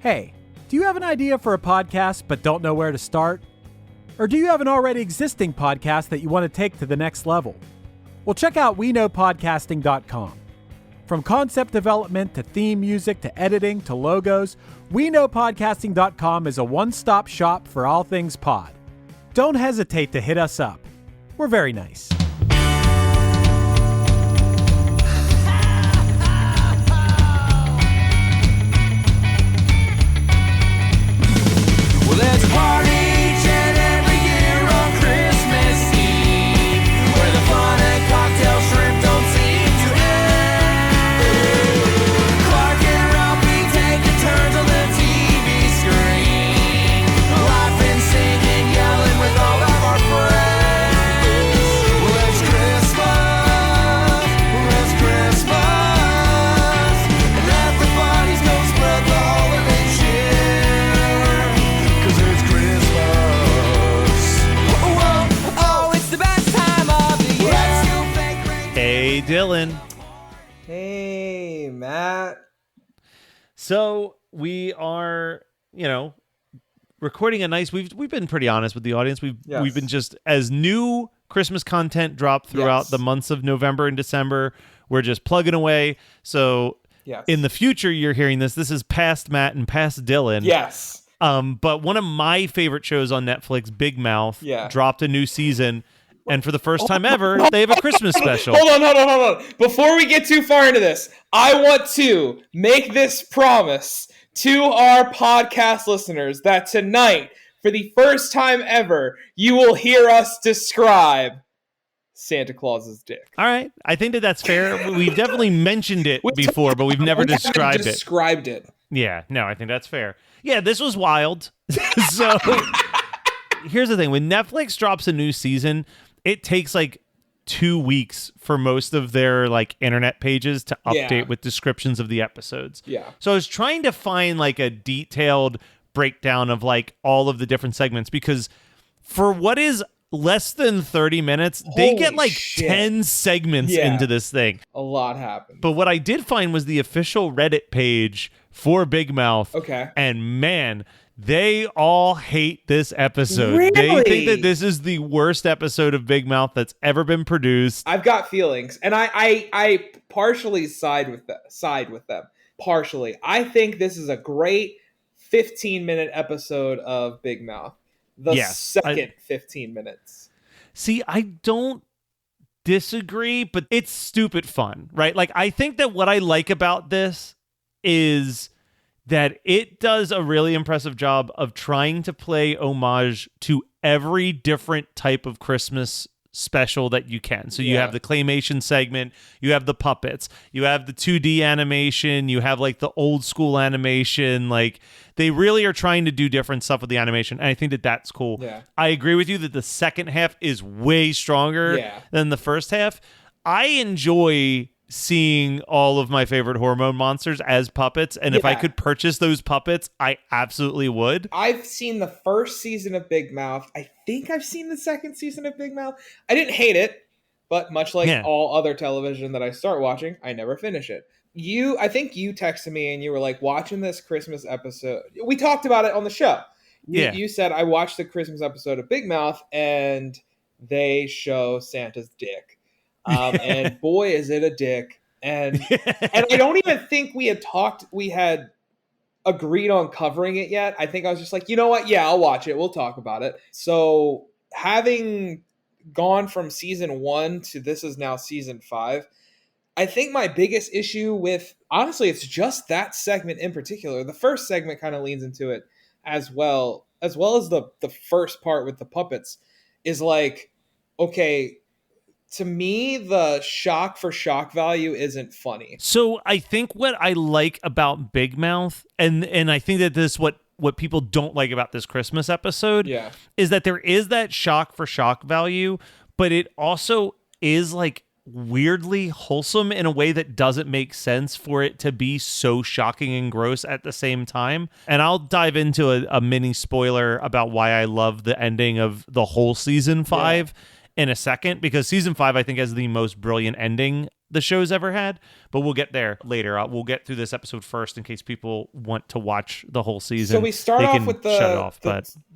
Hey, do you have an idea for a podcast but don't know where to start? Or do you have an already existing podcast that you want to take to the next level? Well, check out WeKnowPodcasting.com. From concept development to theme music to editing to logos, WeKnowPodcasting.com is a one-stop shop for all things pod. Don't hesitate to hit us up. We're very nice. Well, there's a party each and every year on Christmas Eve, where the fun and cocktail shrimp don't seem to end. Clark and Ralphie taking turns on the TV screen, laughing, singing, yelling with all of our friends. Well, it's Christmas, and let the parties go spread the holiday cheer. 'Cause it's Christmas. Oh, it's the best time of the year. Let's go fake rain. Hey, Dylan. Hey, Matt. So we are, recording a nice. We've been pretty honest with the audience. We've been just as new Christmas content dropped throughout Yes. the months of November and December. We're just plugging away. So Yes. in the future, you're hearing this. This is past Matt and past Dylan. Yes. But one of my favorite shows on Netflix, Big Mouth, dropped a new season. And for the first time ever, they have a Christmas special. Hold on. Before we get too far into this, I want to make this promise to our podcast listeners that tonight, for the first time ever, you will hear us describe Santa Claus's dick. All right. I think that's fair. We've definitely mentioned it before, but we've never described it. Described it. Yeah, no, I think that's fair. Yeah, this was wild. So here's the thing. When Netflix drops a new season, it takes like 2 weeks for most of their like internet pages to update with descriptions of the episodes. Yeah. So I was trying to find like a detailed breakdown of like all of the different segments, because for what is less than 30 minutes, they get like 10 segments into this thing. A lot happened. But what I did find was the official Reddit page for Big Mouth. Okay. And man, they all hate this episode. Really? They think that this is the worst episode of Big Mouth that's ever been produced. I've got feelings, and I partially side with them. Partially. I think this is a great 15-minute episode of Big Mouth. The second 15 minutes. See, I don't disagree, but it's stupid fun, right? Like, I think that what I like about this is that it does a really impressive job of trying to play homage to every different type of Christmas special that you can. So you have the claymation segment, you have the puppets, you have the 2D animation, you have like the old school animation. Like, they really are trying to do different stuff with the animation, and I think that that's cool. Yeah. I agree with you that the second half is way stronger than the first half. I enjoy seeing all of my favorite hormone monsters as puppets, and if I could purchase those puppets, I absolutely would. I've seen the first season of Big Mouth. I think I've seen the second season of Big Mouth. I didn't hate it, but much like all other television that I start watching, I never finish it. I think you texted me and you were like, watching this Christmas episode. We talked about it on the show. You said, I watched the Christmas episode of Big Mouth and they show Santa's dick. And boy, is it a dick. And I don't even think we had agreed on covering it yet. I think I was just like, you know what? Yeah, I'll watch it. We'll talk about it. So having gone from season 1 to this is now season 5, I think my biggest issue with, honestly, it's just that segment in particular. The first segment kind of leans into it as well as the first part with the puppets, is like, okay, to me, the shock for shock value isn't funny. So I think what I like about Big Mouth, and I think that this is what people don't like about this Christmas episode, is that there is that shock for shock value, but it also is like weirdly wholesome in a way that doesn't make sense for it to be so shocking and gross at the same time. And I'll dive into a mini spoiler about why I love the ending of the whole season 5 in a second, because season 5 I think has the most brilliant ending the show's ever had, but we'll get there later. We'll get through this episode first in case people want to watch the whole season. So we start They off can with shut it off,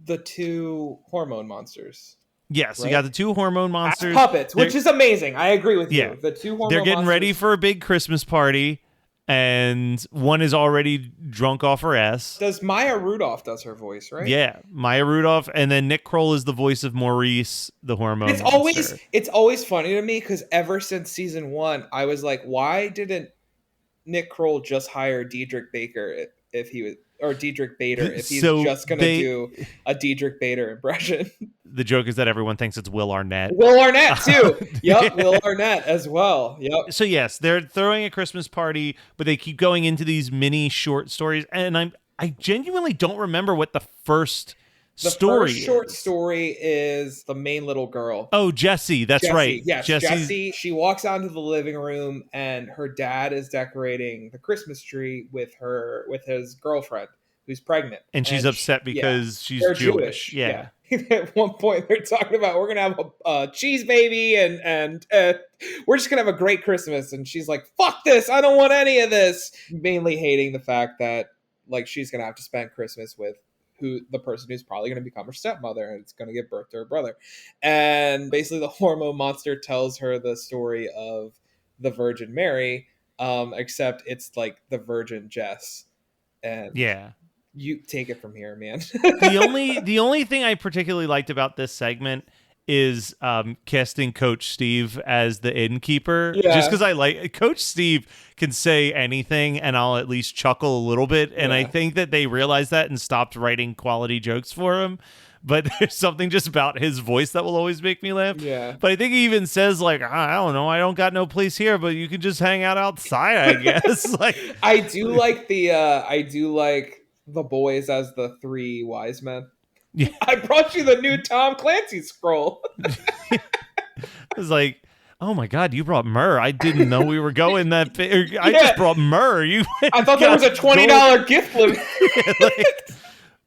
the two hormone monsters. yes, right? you got the two hormone monsters. As puppets, which is amazing. I agree with Yeah. you. The two hormone They're getting monsters. ready for a big Christmas party, and one is already drunk off her ass. Does Maya Rudolph does her voice, right? Yeah, Maya Rudolph, and then Nick Kroll is the voice of Maurice, the hormone monster. It's always funny to me because ever since season 1, I was like, why didn't Nick Kroll just hire Diedrich Baker if he was, or Diedrich Bader if he's just gonna do a Diedrich Bader impression? The joke is that everyone thinks it's Will Arnett. Will Arnett too. Yep, Will Arnett as well. Yep. So yes, they're throwing a Christmas party, but they keep going into these mini short stories, and I genuinely don't remember what the first story first short story is the main little girl. Oh, Jessie, that's Jessie, right. Yes, Jessie. She walks out into the living room, and her dad is decorating the Christmas tree with his girlfriend who's pregnant, and she's upset because she's they're Jewish. Yeah. At one point, they're talking about we're gonna have a cheese baby, and we're just gonna have a great Christmas, and she's like, "Fuck this! I don't want any of this." Mainly hating the fact that like she's gonna have to spend Christmas with the person who's probably going to become her stepmother, and it's going to give birth to her brother. And basically the hormone monster tells her the story of the Virgin Mary, except it's like the Virgin Jess. And yeah, you take it from here, man. the only thing I particularly liked about this segment is casting Coach Steve as the innkeeper. Yeah. Just because I like Coach Steve can say anything and I'll at least chuckle a little bit. And I think that they realized that and stopped writing quality jokes for him. But there's something just about his voice that will always make me laugh. Yeah. But I think he even says like, I don't know, I don't got no place here, but you can just hang out outside, I guess. Like I do like the boys as the three wise men. Yeah. I brought you the new Tom Clancy scroll. It's like, oh my God, you brought myrrh. I didn't know we were going that big. I just brought myrrh. I thought there was a $20 gift limit.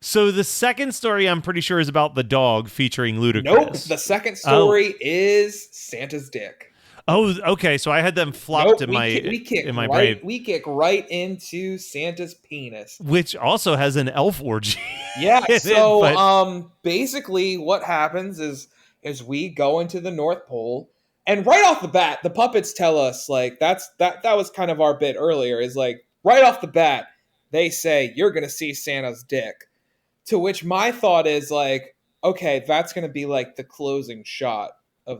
So the second story, I'm pretty sure, is about the dog featuring Ludacris. Nope. The second story is Santa's dick. Oh, okay. So I had them flopped in my brain. We kick right into Santa's penis, which also has an elf orgy. Yeah. So, basically, what happens is we go into the North Pole, and right off the bat, the puppets tell us like that was kind of our bit earlier. Is like right off the bat, they say you're gonna see Santa's dick. To which my thought is like, okay, that's gonna be like the closing shot.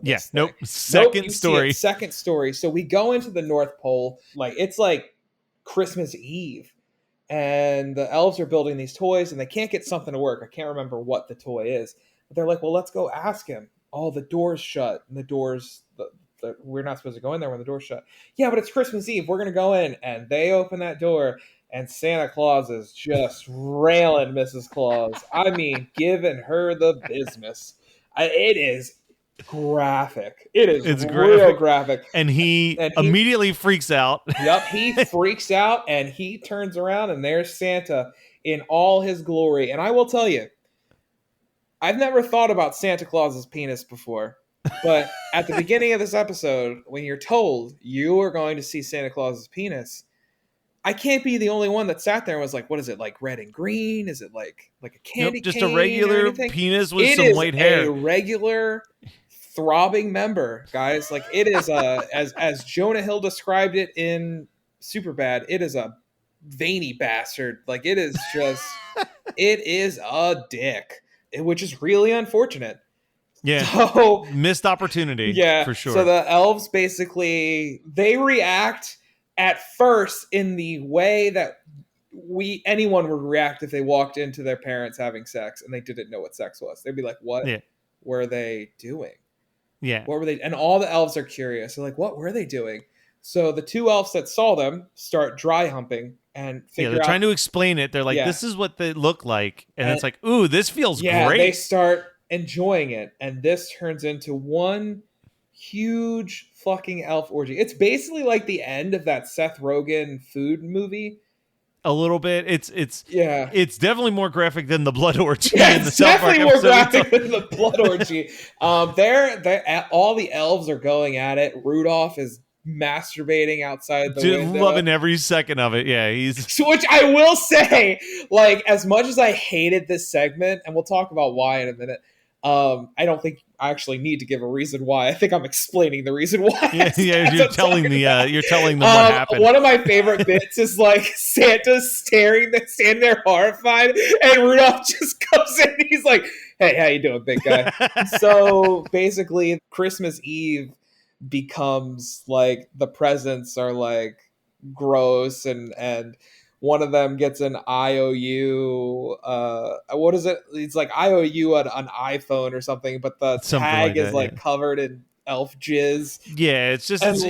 Yes. Nope. Second story. Second story. So we go into the North Pole. Like it's like Christmas Eve, and the elves are building these toys, and they can't get something to work. I can't remember what the toy is. But they're like, well, let's go ask him. Oh, the door's shut, and the doors. We're not supposed to go in there when the door's shut. Yeah, but it's Christmas Eve. We're gonna go in, and they open that door, and Santa Claus is just railing Mrs. Claus. I mean, giving her the business. It is graphic. It's real graphic. And he immediately freaks out. Yep, he freaks out and he turns around and there's Santa in all his glory. And I will tell you, I've never thought about Santa Claus's penis before. But at the beginning of this episode, when you're told you are going to see Santa Claus's penis, I can't be the only one that sat there and was like, what is it, like red and green? Is it like a candy cane? Just a regular penis with some white hair. It is a regular throbbing member, guys. Like it is as Jonah Hill described it in Superbad, it is a veiny bastard. Like it is just it is a dick, which is really unfortunate. Yeah. So, missed opportunity. Yeah, for sure. So the elves basically they react at first in the way that anyone would react if they walked into their parents having sex and they didn't know what sex was. They'd be like, what were they doing? Yeah. What were they? And all the elves are curious. They're like, what were they doing? So the two elves that saw them start dry humping and figure out. They're trying to explain it. They're like, this is what they look like. And it's like, ooh, this feels great. They start enjoying it. And this turns into one huge fucking elf orgy. It's basically like the end of that Seth Rogen food movie. A little bit. It's definitely more graphic than the blood orgy. Yeah, in the it's definitely more graphic than the blood orgy. All the elves are going at it. Rudolph is masturbating outside the window. Loving every second of it. Yeah, he's Which I will say, like, as much as I hated this segment, and we'll talk about why in a minute, I don't think I actually need to give a reason why. I think I'm explaining the reason why. You're telling them what happened. One of my favorite bits is like Santa standing there horrified, and Rudolph just comes in. And he's like, "Hey, how you doing, big guy?" So basically, Christmas Eve becomes like the presents are like gross, and one of them gets an IOU. What is it? It's like IOU on an iPhone or something, but the tag is covered in elf jizz. Yeah, it's just there's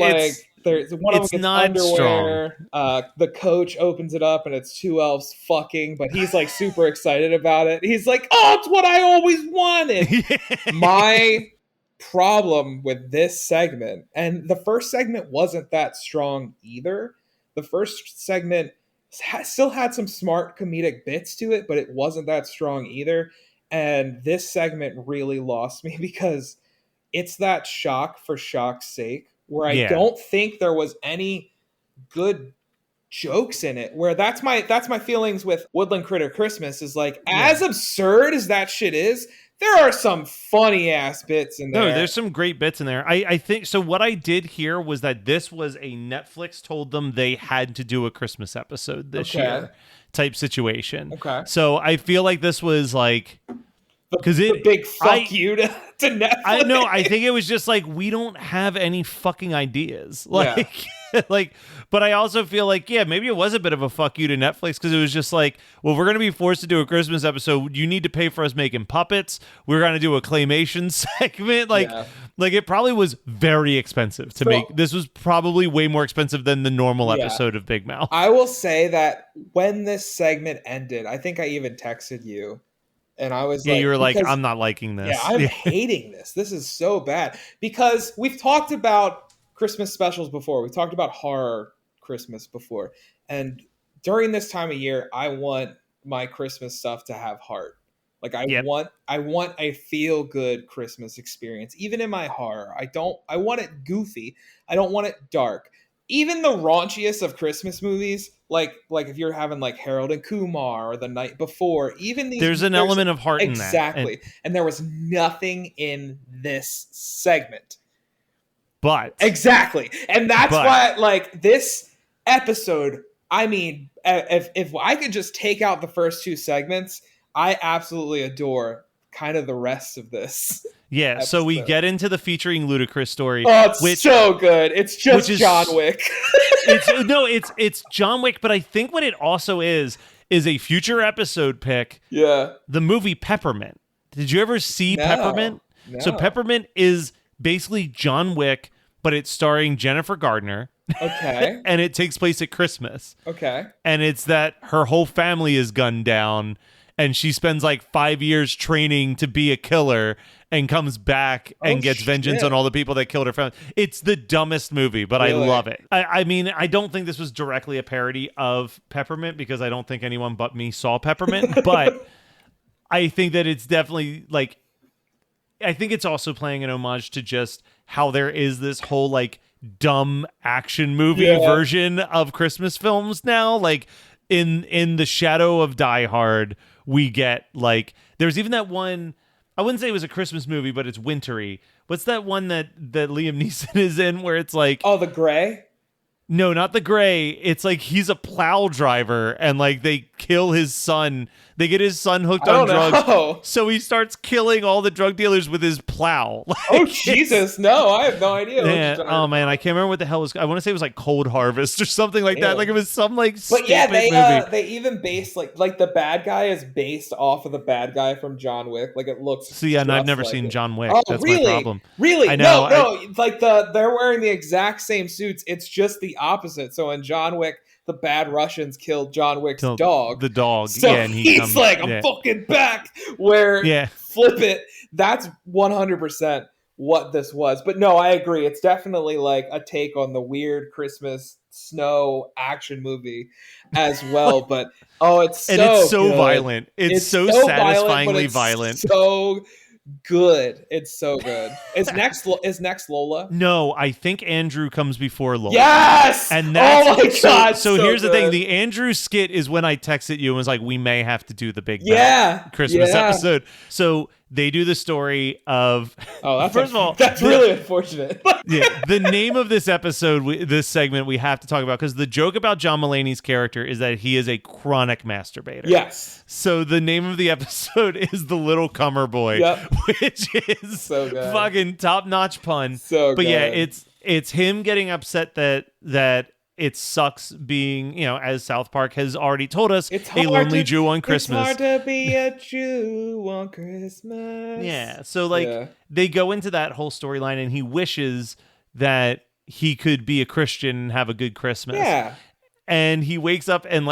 one of them gets not underwear. The coach opens it up and it's two elves fucking, but he's like super excited about it. He's like, "Oh, it's what I always wanted." My problem with this segment, and the first segment wasn't that strong either. The first segment still had some smart comedic bits to it, but it wasn't that strong either. And this segment really lost me because it's that shock for shock's sake, where I don't think there was any good jokes in it. Where that's my feelings with Woodland Critter Christmas is like, as absurd as that shit is, there are some funny ass bits in there. No, there's some great bits in there. I think so. What I did hear was that this was a Netflix told them they had to do a Christmas episode this year type situation. Okay. So I feel like this was like because the big fuck you to Netflix. I know. I think it was just like we don't have any fucking ideas. Like. Like, but I also feel like, maybe it was a bit of a fuck you to Netflix because it was just like, well, we're going to be forced to do a Christmas episode. You need to pay for us making puppets. We're going to do a claymation segment. Like it probably was very expensive to make. This was probably way more expensive than the normal episode of Big Mouth. I will say that when this segment ended, I think I even texted you. And I was you were like, I'm not liking this. Yeah, I'm hating this. This is so bad. Because we've talked about Christmas specials before. We talked about horror Christmas before. And during this time of year, I want my Christmas stuff to have heart. Like I want a feel good Christmas experience. Even in my horror, I want it goofy. I don't want it dark. Even the raunchiest of Christmas movies, like if you're having like Harold and Kumar or The Night Before, even these, there's an element of heart in that. Exactly. And there was nothing in this segment. But exactly, and that's why, like, this episode, I mean, if I could just take out the first two segments, I absolutely adore kind of the rest of this. Yeah, episode. So we get into the featuring Ludacris story. Oh, it's so good. It's just John Wick. it's John Wick, but I think what it also is a future episode pick. Yeah. The movie Peppermint. Did you ever see Peppermint? No. So Peppermint is basically John Wick, but it's starring Jennifer Gardner. Okay. And it takes place at Christmas. Okay. And it's that her whole family is gunned down and she spends like 5 years training to be a killer and comes back and gets vengeance on all the people that killed her family. It's the dumbest movie, but really? I love it. I mean, I don't think this was directly a parody of Peppermint because I don't think anyone but me saw Peppermint, but I think that it's definitely like, I think it's also playing an homage to just how there is this whole like dumb action movie version of Christmas films now. Like in the shadow of Die Hard, we get like, there's even that one, I wouldn't say it was a Christmas movie, but it's wintry. What's that one that Liam Neeson is in where it's like, oh, The Gray? No, not The Gray. It's like he's a plow driver and like they kill his son. They get his son hooked on drugs. So he starts killing all the drug dealers with his plow. Oh, Jesus. No, I have no idea. Man, oh, man. I can't remember what the hell it was. I want to say it was like Cold Harvest or something like that. Like it was some like stupid movie. They even based like the bad guy is based off of the bad guy from John Wick. Like it looks. See, and I've never seen John Wick. Oh, that's really? my problem. Really? I know. No. Like they're wearing the exact same suits. It's just the opposite. So in John Wick, the bad Russians killed John Wick's dog. The dog. So and he's like, I'm fucking back. Where flip it. That's 100% what this was. But no, I agree. It's definitely like a take on the weird Christmas snow action movie as well. But it's so violent. It's so satisfyingly violent. So good. It's so good. Is next Lola? No, I think Andrew comes before Lola. Yes. And that's, oh my god. So here's the thing: good. the Andrew skit is when I texted you and was like, "We may have to do the Big Yeah. Christmas Yeah. episode." So they do the story of. Oh, that's first of all, that's really unfortunate. yeah, the name of this episode, this segment, we have to talk about because the joke about John Mulaney's character is that he is a chronic masturbator. Yes. So the name of the episode is The Little Cummer Boy, Yep. which is So good. fucking top-notch pun. So but good. yeah, it's him getting upset that it sucks being, as South Park has already told us, It's a lonely Jew on Christmas. It's hard to be a Jew on Christmas. Yeah. So they go into that whole storyline and he wishes that he could be a Christian and have a good Christmas. Yeah. And he wakes up and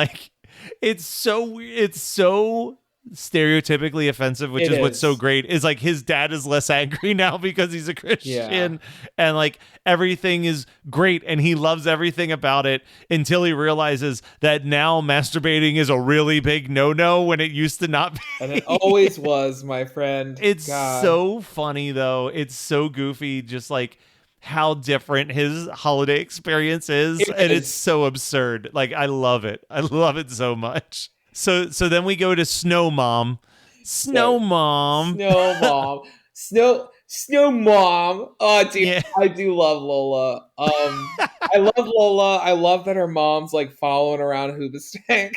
it's so weird. It's so stereotypically offensive, which is what's so great, is like his dad is less angry now because he's a Christian, and like everything is great and he loves everything about it until he realizes that now masturbating is a really big no-no when it used to not be. And it always was, my friend. It's God. so funny though. It's so goofy, just like how different his holiday experience is. And it's so absurd. Like, I love it. I love it so much. So then we go to Snow Mom. Snow Mom. Snow Mom. Oh, dude, Yeah. I do love Lola. I love Lola. I love that her mom's like following around Hoobastank.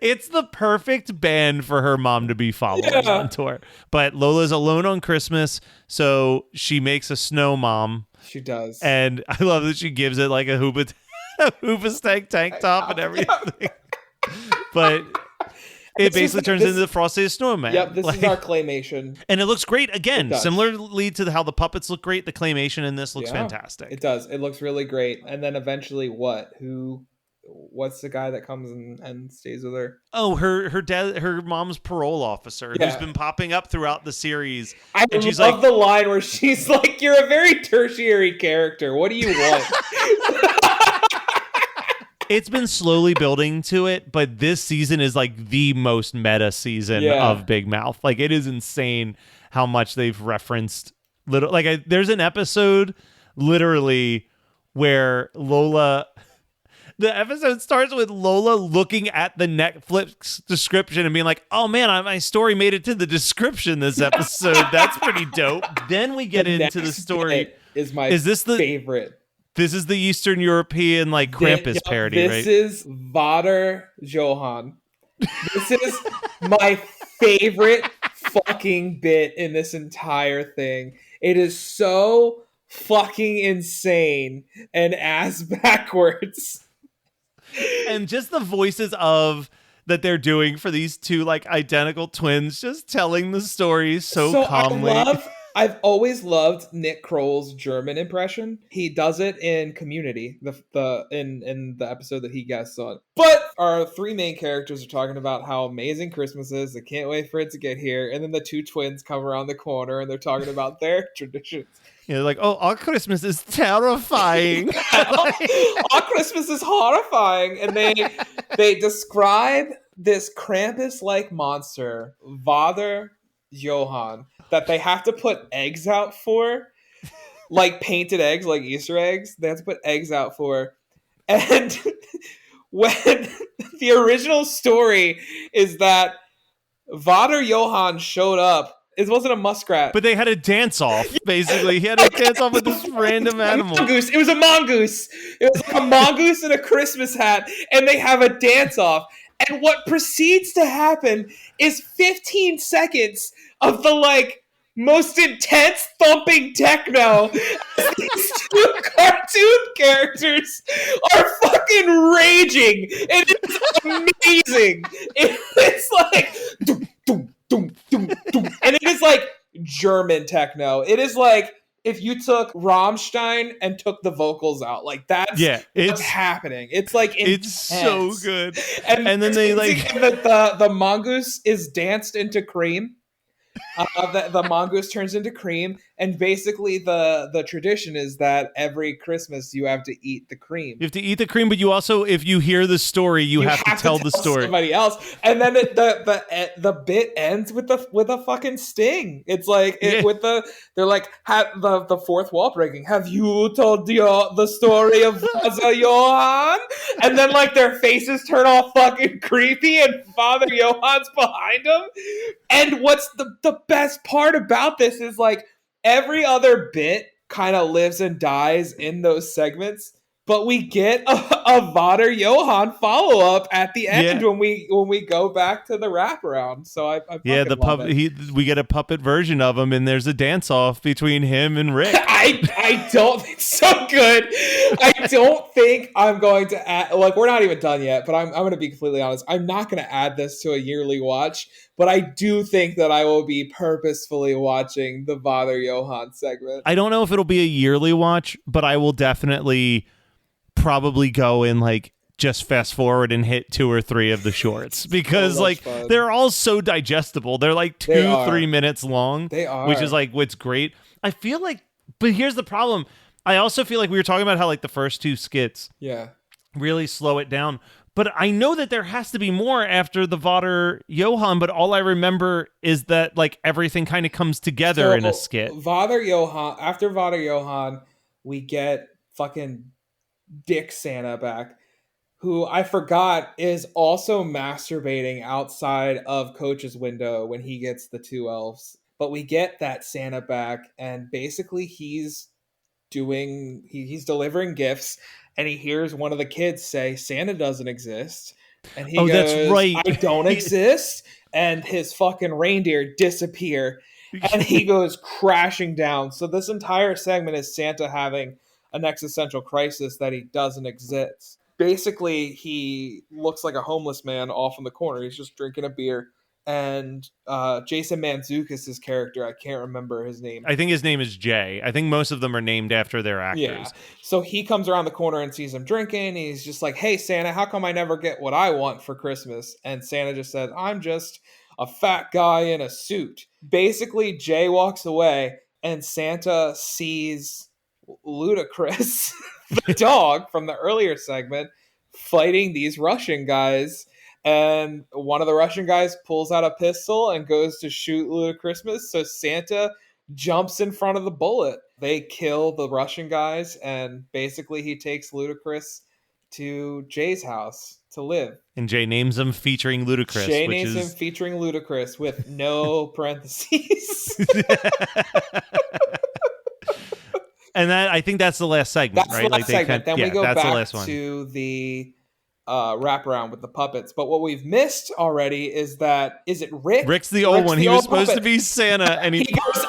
It's the perfect band for her mom to be following on tour. But Lola's alone on Christmas, so she makes a Snow Mom. She does. And I love that she gives it like a Hoobastank tank top and everything. But it basically turns into the Frosty the Snowman. Yep, this is our claymation. And it looks great. Again, similarly to how the puppets look great, the claymation in this looks fantastic. It does. It looks really great. And then eventually what's the guy that comes and stays with her? Oh, her dad, her mom's parole officer, who's been popping up throughout the series. I love the line where she's like, "You're a very tertiary character. What do you want?" It's been slowly building to it, but this season is like the most meta season of Big Mouth. Like, it is insane how much they've referenced there's an episode literally where Lola. The episode starts with Lola looking at the Netflix description and being like, "Oh man, my story made it to the description this episode. That's pretty dope." Then we get into the story. Is this favorite? This is the Eastern European Krampus parody, right? This is Vader Johann. This is my favorite fucking bit in this entire thing. It is so fucking insane and ass backwards. And just the voices that they're doing for these two identical twins, just telling the story so calmly. I've always loved Nick Kroll's German impression. He does it in Community, in the episode that he guests on. But our three main characters are talking about how amazing Christmas is. They can't wait for it to get here. And then the two twins come around the corner and they're talking about their traditions. Yeah, they're like, "Oh, our Christmas is terrifying." Our Christmas is horrifying. And they describe this Krampus-like monster, Vater Johann, that they have to put eggs out for, like painted eggs, like Easter eggs. They have to put eggs out for. And when the original story is that Vater Johann showed up, it wasn't a muskrat. But they had a dance-off, basically. He had a dance-off with this random animal. Mongoose. It was a mongoose. It was like a mongoose in a Christmas hat, and they have a dance-off. And what proceeds to happen is 15 seconds of the, most intense thumping techno as these two cartoon characters are fucking raging. And it's amazing. It's like... Doom, doom, doom, doom, doom. And it is German techno. It is if you took Rammstein and took the vocals out, that's what's happening. It's intense. It's so good. And then they the mongoose is danced into cream. The mongoose turns into cream, And basically the tradition is that every Christmas you have to eat the cream. You have to eat the cream, but you also, if you hear the story, you have to tell the story. Somebody else, and then the bit ends with a fucking sting. It's like they're like the fourth wall breaking. Have you told the story of Father Johann? And then like their faces turn all fucking creepy, and Father Johann's behind them. And what's the best part about this is like every other bit kind of lives and dies in those segments, but we get a Vater Johann follow up at the end when we go back to the wraparound. So I love it. We get a puppet version of him, and there's a dance off between him and Rick. I don't think so good. I don't think I'm going to add, like, we're not even done yet, but I'm going to be completely honest. I'm not going to add this to a yearly watch, but I do think that I will be purposefully watching the Vater Johann segment. I don't know if it'll be a yearly watch, but I will definitely probably go and like just fast forward and hit 2 or 3 of the shorts because fun. They're all so digestible. They're like 2-3 minutes long. They are, which is like what's great. I feel like, but here's the problem. I also feel like we were talking about how like the first 2 skits really slow it down. But I know that there has to be more after the Vater Johann, but all I remember is that like everything kind of comes together in a skit. After Vater Johann, we get fucking Dick Santa back, who I forgot is also masturbating outside of Coach's window when he gets the 2 elves. But we get that Santa back, and basically he's delivering gifts, and he hears one of the kids say Santa doesn't exist, and he goes, that's right, I don't exist, and his fucking reindeer disappear, and he goes crashing down. So this entire segment is Santa having an existential crisis that he doesn't exist. Basically, he looks like a homeless man off in the corner. He's just drinking a beer. And Jason Mantzoukas' character, I can't remember his name. I think his name is Jay. I think most of them are named after their actors. Yeah. So he comes around the corner and sees him drinking. He's just like, hey, Santa, how come I never get what I want for Christmas? And Santa just says, I'm just a fat guy in a suit. Basically, Jay walks away and Santa sees Ludacris, the dog from the earlier segment, fighting these Russian guys. And one of the Russian guys pulls out a pistol and goes to shoot Ludacris. So Santa jumps in front of the bullet. They kill the Russian guys, and basically he takes Ludacris to Jay's house to live. And Jay names him featuring Ludacris. Jay names him featuring Ludacris with no parentheses. And I think that's the last segment, right? The last segment. Then we go back to the wraparound with the puppets. But what we've missed already is that, is it Rick? Rick's the old one. He was supposed to be Santa, and he goes,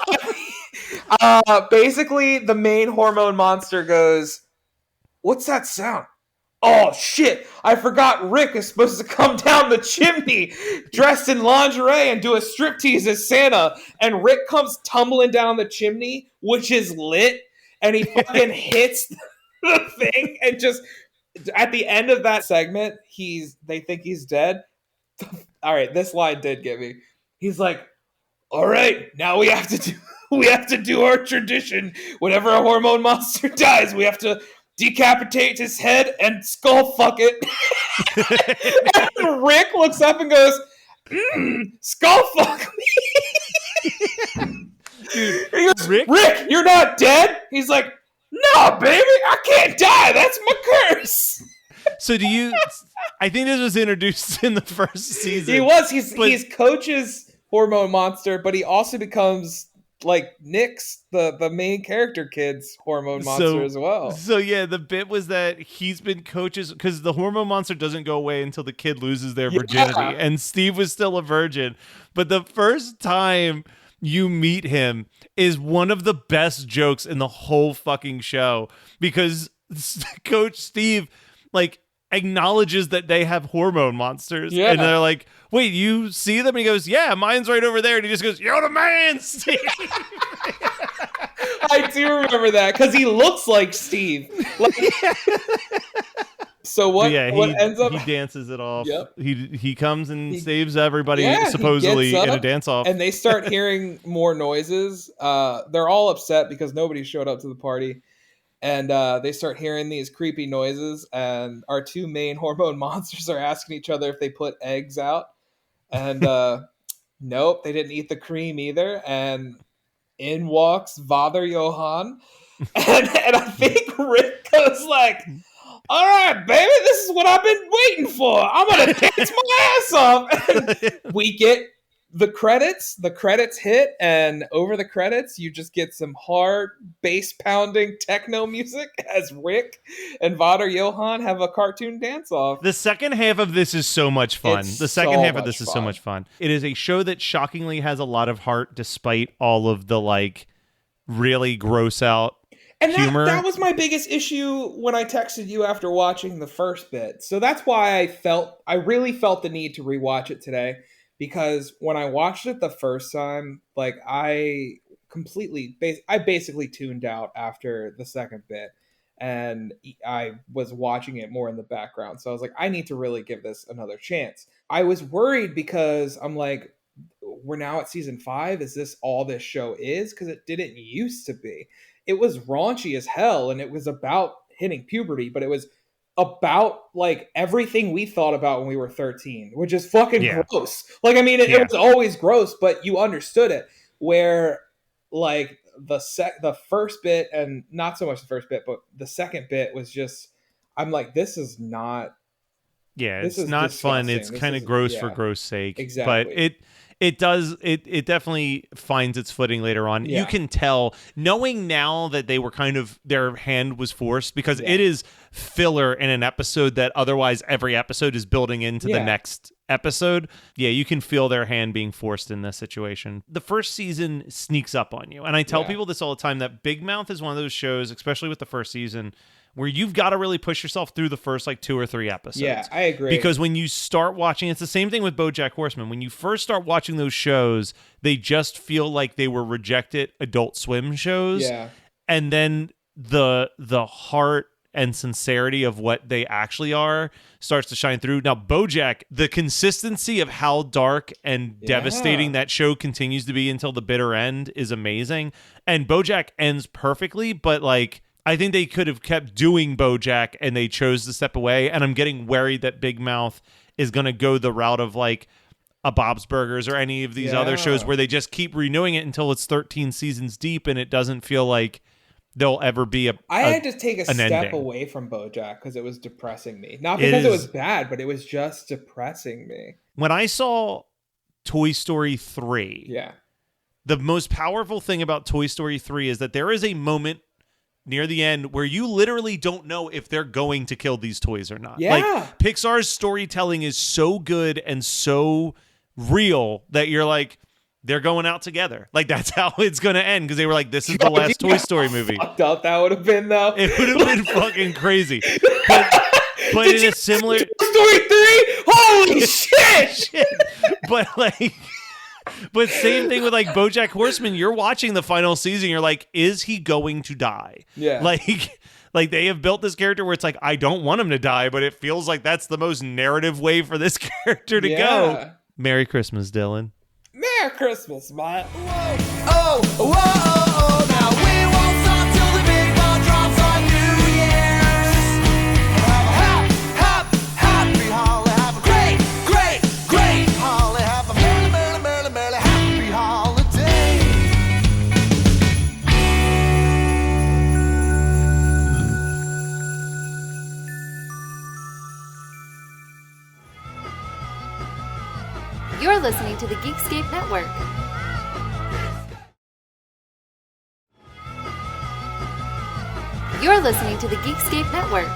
basically the main hormone monster goes, what's that sound? Oh shit, I forgot Rick is supposed to come down the chimney dressed in lingerie and do a striptease as Santa. And Rick comes tumbling down the chimney, which is lit, and he fucking hits the thing, and just at the end of that segment, they think he's dead. All right, this line did get me. He's like, all right, now we have to do our tradition. Whenever a hormone monster dies, we have to decapitate his head and skull fuck it. And Rick looks up and goes, skull fuck me. Dude, he goes, Rick, you're not dead? He's like, no, baby, I can't die. That's my curse. So I think this was introduced in the first season. He was. He's Coach's hormone monster, but he also becomes like Nick's, the main character kid's hormone monster as well. So yeah, the bit was that he's been Coach's, because the hormone monster doesn't go away until the kid loses their virginity. Yeah. And Steve was still a virgin. But the first time you meet him is one of the best jokes in the whole fucking show, because Coach Steve like acknowledges that they have hormone monsters, and they're like, wait, you see them? And he goes, yeah, mine's right over there. And he just goes, you're the man, Steve. I do remember that, because he looks like Steve. So what? Yeah, what ends up? he dances it off. Yep. He comes and saves everybody Yeah, supposedly he gets in a up, dance off. and they start hearing more noises. They're all upset because nobody showed up to the party, and they start hearing these creepy noises. And our two main hormone monsters are asking each other if they put eggs out, and nope, they didn't eat the cream either. And in walks Father Johann, and I think Rick goes like, all right, baby, this is what I've been waiting for. I'm going to dance my ass off. And we get the credits. The credits hit, and over the credits, you just get some hard, bass-pounding techno music as Rick and Vader Johann have a cartoon dance-off. The second half of this is so much fun. It's The second so half of much this is so fun. much fun. It is a show that shockingly has a lot of heart despite all of the, like, really gross out And humor. that was my biggest issue when I texted you after watching the first bit. So that's why I really felt the need to rewatch it today, because when I watched it the first time, like I basically tuned out after the second bit, and I was watching it more in the background. So I was like, I need to really give this another chance. I was worried because I'm like, we're now at season 5. Is this all this show is? Because it didn't used to be. It was raunchy as hell, and it was about hitting puberty, but it was about like everything we thought about when we were 13, which is fucking gross. Like, I mean, it was always gross, but you understood it. Where like the first bit, and not so much the first bit, but the second bit was just, I'm like, this is not. Yeah, this it's is not fun. disgusting. It's This kind of is- gross yeah. for gross sake. Exactly. But it definitely finds its footing later on. Yeah. You can tell, knowing now that they were kind of, their hand was forced, because Yeah. it is filler in an episode that otherwise every episode is building into the Yeah. next episode. Yeah, you can feel their hand being forced in this situation. The first season sneaks up on you. And I tell Yeah. people this all the time, that Big Mouth is one of those shows, especially with the first season, where you've got to really push yourself through the first like 2 or 3 episodes. Yeah, I agree. Because when you start watching, it's the same thing with BoJack Horseman. When you first start watching those shows, they just feel like they were rejected Adult Swim shows. Yeah. And then the heart and sincerity of what they actually are starts to shine through. Now, BoJack, the consistency of how dark and devastating that show continues to be until the bitter end is amazing. And BoJack ends perfectly, but like, I think they could have kept doing BoJack and they chose to step away. And I'm getting worried that Big Mouth is going to go the route of like a Bob's Burgers or any of these other shows where they just keep renewing it until it's 13 seasons deep and it doesn't feel like there'll ever be I had to take a step ending. away from BoJack because it was depressing me. Not because it was bad, but it was just depressing me. When I saw Toy Story 3, Yeah. the most powerful thing about Toy Story 3 is that there is a moment near the end where you literally don't know if they're going to kill these toys or not. Yeah. Like, Pixar's storytelling is so good and so real that you're like, they're going out together. Like, that's how it's going to end, because they were like, this is the last Toy Story movie. Fucked up that would have been, though. It would have been fucking crazy. But in a similar... Toy Story 3? Holy shit! But like... But same thing with like BoJack Horseman. You're watching the final season. You're like, is he going to die? Yeah. Like they have built this character where it's like, I don't want him to die, but it feels like that's the most narrative way for this character to go. Merry Christmas, Dylan. Merry Christmas, man. Oh, whoa, oh, oh, now we won't stop till the big ball drops on New Year's. Have a happy holly, have a great, great, great holly, have a merry, merry, merry, merry, happy holiday. You're listening to the Geekscape Network. You're listening to the Geekscape Network.